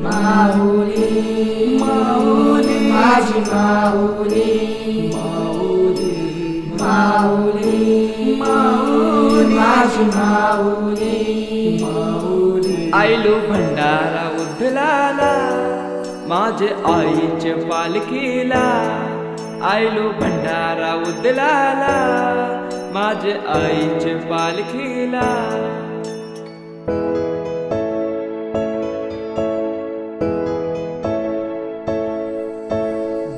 माऊली माऊली माझी माऊली माऊली माऊली माऊली माझी माऊली माऊली आयलो भंडारा उधलाला माझे आईचे पालखीला आयलो भंडारा उधलाला माझे आईचे पालखीला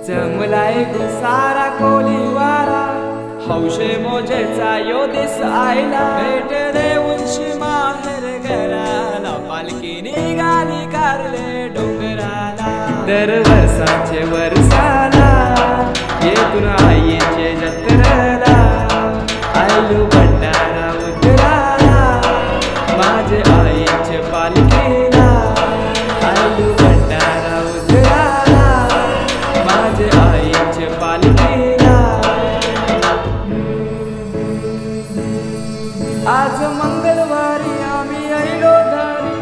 जमलाय सारा कोलीवारा हौशे मोजेचा यो दिस आयला भेट देऊनशी माहेर घराला पालखी निघाली कारले डोंगराला दरवर्षाचे वर्षाला येतून आईचे जत्रेला आयलो भंडारा उधळाला माझे आईचे पालखीला आयलो भंडारा उधळाला माझे आईचे पालखीला आज मंगळवारी आम्ही आईलो धारी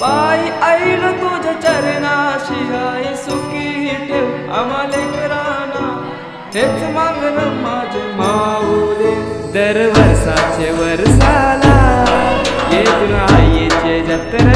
पायी आईलो तुझ्या चरणाशी आई सुखी ठेव आम्हाला लेकरांना हेच मागणं माझे माऊली दरवर्षाचे वर्षाला येतून आईचे जत्रा